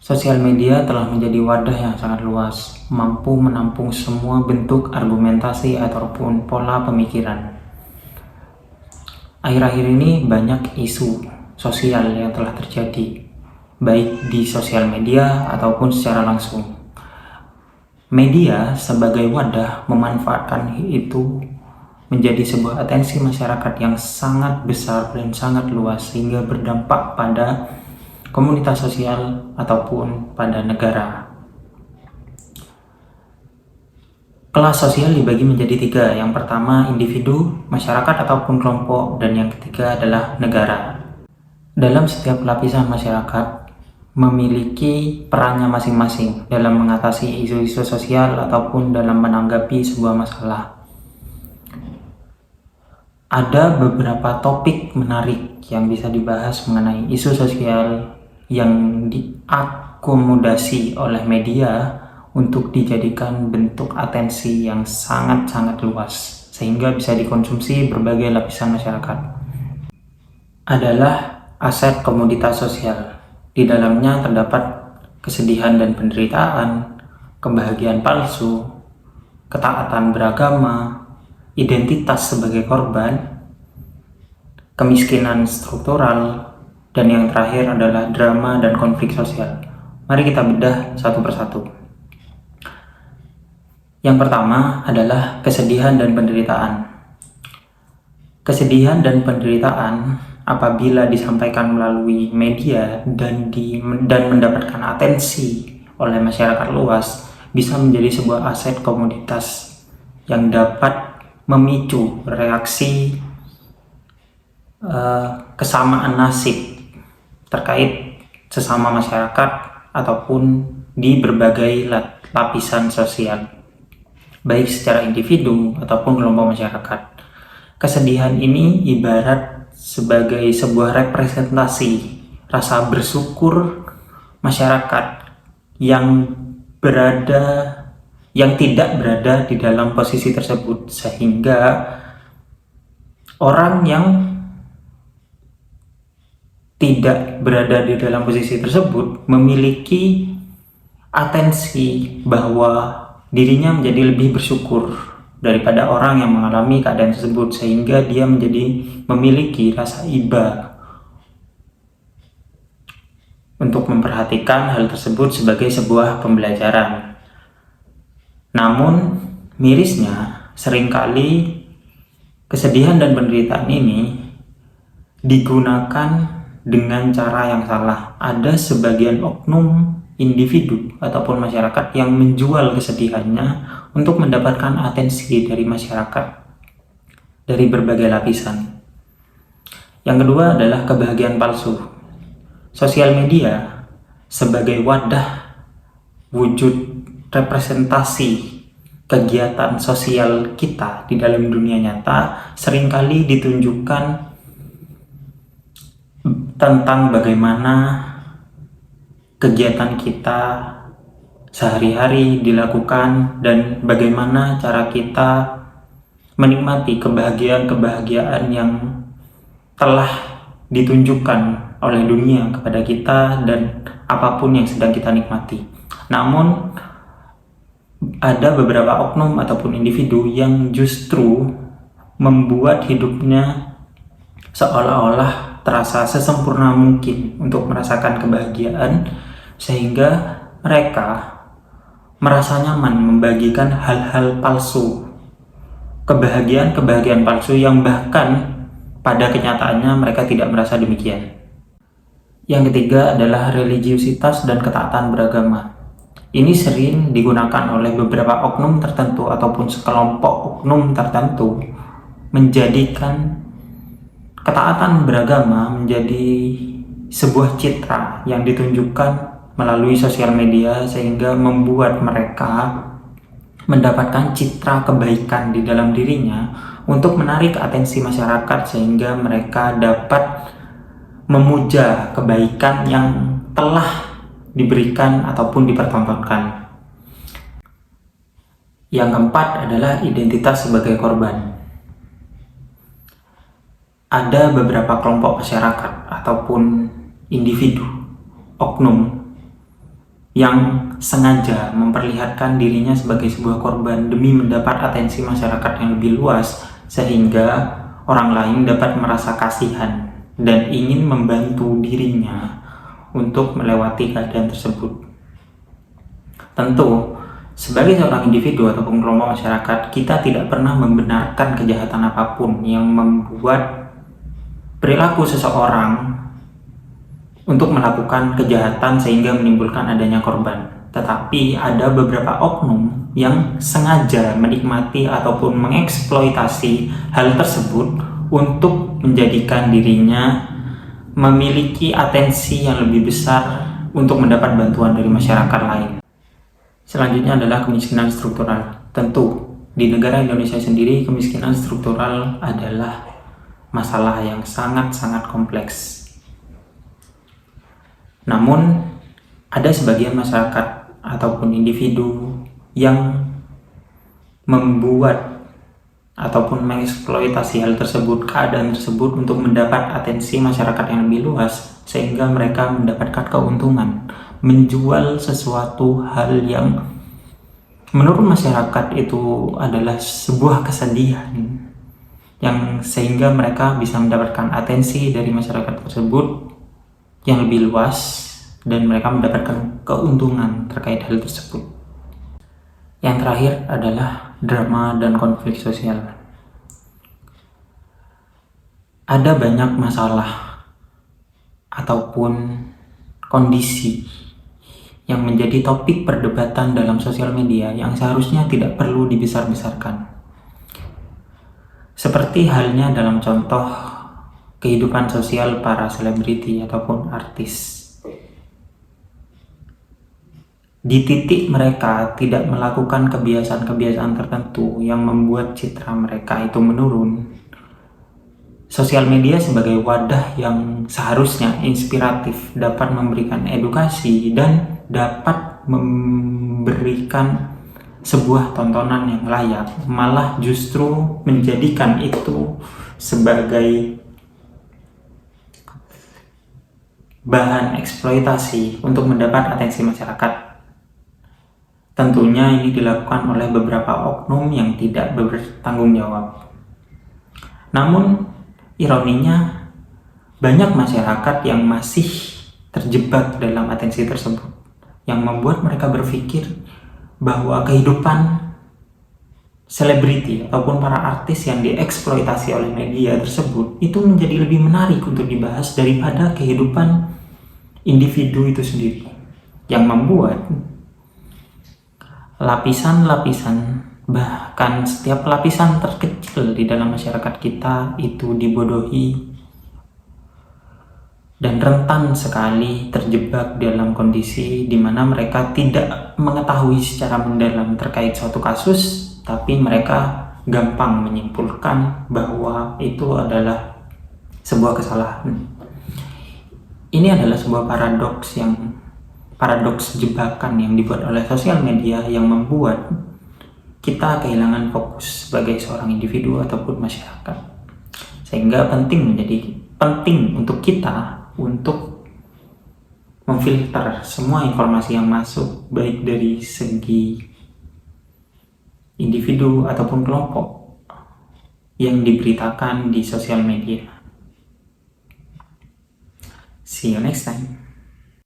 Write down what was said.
Sosial media telah menjadi wadah yang sangat luas, mampu menampung semua bentuk argumentasi ataupun pola pemikiran. Akhir-akhir ini banyak isu sosial yang telah terjadi, baik di sosial media ataupun secara langsung. Media sebagai wadah memanfaatkan itu menjadi sebuah atensi masyarakat yang sangat besar dan sangat luas sehingga berdampak pada komunitas sosial ataupun pada negara. Kelas sosial dibagi menjadi tiga. Yang pertama individu, masyarakat ataupun kelompok, dan yang ketiga adalah negara. Dalam setiap lapisan masyarakat memiliki perannya masing-masing dalam mengatasi isu-isu sosial ataupun dalam menanggapi sebuah masalah. Ada beberapa topik menarik yang bisa dibahas mengenai isu sosial yang diakomodasi oleh media untuk dijadikan bentuk atensi yang sangat-sangat luas sehingga bisa dikonsumsi berbagai lapisan masyarakat. Adalah aset komoditas sosial. Di dalamnya terdapat kesedihan dan penderitaan, kebahagiaan palsu, ketaatan beragama, identitas sebagai korban, kemiskinan struktural, dan yang terakhir adalah drama dan konflik sosial. Mari kita bedah satu persatu. Yang pertama adalah kesedihan dan penderitaan. Kesedihan dan penderitaan apabila disampaikan melalui media dan mendapatkan atensi oleh masyarakat luas bisa menjadi sebuah aset komoditas yang dapat memicu reaksi kesamaan nasib terkait sesama masyarakat ataupun di berbagai lapisan sosial, baik secara individu ataupun kelompok masyarakat. Kesedihan ini ibarat sebagai sebuah representasi rasa bersyukur masyarakat yang tidak berada di dalam posisi tersebut, sehingga orang yang tidak berada di dalam posisi tersebut memiliki atensi bahwa dirinya menjadi lebih bersyukur daripada orang yang mengalami keadaan tersebut, sehingga dia memiliki rasa iba untuk memperhatikan hal tersebut sebagai sebuah pembelajaran. Namun mirisnya seringkali kesedihan dan penderitaan ini digunakan dengan cara yang salah. Ada sebagian oknum individu ataupun masyarakat yang menjual kesedihannya untuk mendapatkan atensi dari masyarakat dari berbagai lapisan. Yang kedua adalah kebahagiaan palsu. Sosial media sebagai wadah wujud representasi kegiatan sosial kita di dalam dunia nyata seringkali ditunjukkan tentang bagaimana kegiatan kita sehari-hari dilakukan dan bagaimana cara kita menikmati kebahagiaan yang telah ditunjukkan oleh dunia kepada kita dan apapun yang sedang kita nikmati. Namun ada beberapa oknum ataupun individu yang justru membuat hidupnya seolah-olah terasa sesempurna mungkin untuk merasakan kebahagiaan, sehingga mereka merasa nyaman membagikan hal-hal palsu, kebahagiaan palsu yang bahkan pada kenyataannya mereka tidak merasa demikian. Yang ketiga adalah religiusitas dan ketaatan beragama. Ini sering digunakan oleh beberapa oknum tertentu ataupun sekelompok oknum tertentu menjadikan ketaatan beragama menjadi sebuah citra yang ditunjukkan melalui sosial media, sehingga membuat mereka mendapatkan citra kebaikan di dalam dirinya untuk menarik atensi masyarakat, sehingga mereka dapat memuja kebaikan yang telah diberikan ataupun dipertontonkan. Yang keempat adalah identitas sebagai korban. Ada beberapa kelompok masyarakat ataupun individu, oknum, yang sengaja memperlihatkan dirinya sebagai sebuah korban demi mendapat atensi masyarakat yang lebih luas, sehingga orang lain dapat merasa kasihan dan ingin membantu dirinya untuk melewati keadaan tersebut. Tentu, sebagai seorang individu ataupun kelompok masyarakat, kita tidak pernah membenarkan kejahatan apapun yang membuat perilaku seseorang untuk melakukan kejahatan sehingga menimbulkan adanya korban. Tetapi ada beberapa oknum yang sengaja menikmati ataupun mengeksploitasi hal tersebut untuk menjadikan dirinya memiliki atensi yang lebih besar untuk mendapat bantuan dari masyarakat lain. Selanjutnya adalah kemiskinan struktural. Tentu, di negara Indonesia sendiri, kemiskinan struktural adalah masalah yang sangat-sangat kompleks. Namun, ada sebagian masyarakat ataupun individu yang membuat ataupun mengeksploitasi hal tersebut, keadaan tersebut untuk mendapat atensi masyarakat yang lebih luas, sehingga mereka mendapatkan keuntungan, menjual sesuatu hal yang menurut masyarakat itu adalah sebuah kesedihan, yang sehingga mereka bisa mendapatkan atensi dari masyarakat tersebut yang lebih luas dan mereka mendapatkan keuntungan terkait hal tersebut. Yang terakhir adalah drama dan konflik sosial. Ada banyak masalah ataupun kondisi yang menjadi topik perdebatan dalam sosial media yang seharusnya tidak perlu dibesar-besarkan. Seperti halnya dalam contoh kehidupan sosial para selebriti ataupun artis. Di titik mereka tidak melakukan kebiasaan-kebiasaan tertentu yang membuat citra mereka itu menurun, sosial media sebagai wadah yang seharusnya inspiratif dapat memberikan edukasi dan dapat memberikan sebuah tontonan yang layak, malah justru menjadikan itu sebagai bahan eksploitasi untuk mendapat atensi masyarakat. Tentunya ini dilakukan oleh beberapa oknum yang tidak bertanggung jawab. Namun, ironinya, banyak masyarakat yang masih terjebak dalam atensi tersebut, yang membuat mereka berpikir bahwa kehidupan selebriti ataupun para artis yang dieksploitasi oleh media tersebut itu menjadi lebih menarik untuk dibahas daripada kehidupan individu itu sendiri, yang membuat lapisan-lapisan, bahkan setiap lapisan terkecil di dalam masyarakat kita itu dibodohi dan rentan sekali terjebak dalam kondisi di mana mereka tidak mengetahui secara mendalam terkait suatu kasus, tapi mereka gampang menyimpulkan bahwa itu adalah sebuah kesalahan. Ini adalah sebuah paradoks jebakan yang dibuat oleh sosial media yang membuat kita kehilangan fokus sebagai seorang individu ataupun masyarakat. Sehingga menjadi penting untuk kita untuk memfilter semua informasi yang masuk, baik dari segi individu ataupun kelompok yang diberitakan di sosial media. See you next time.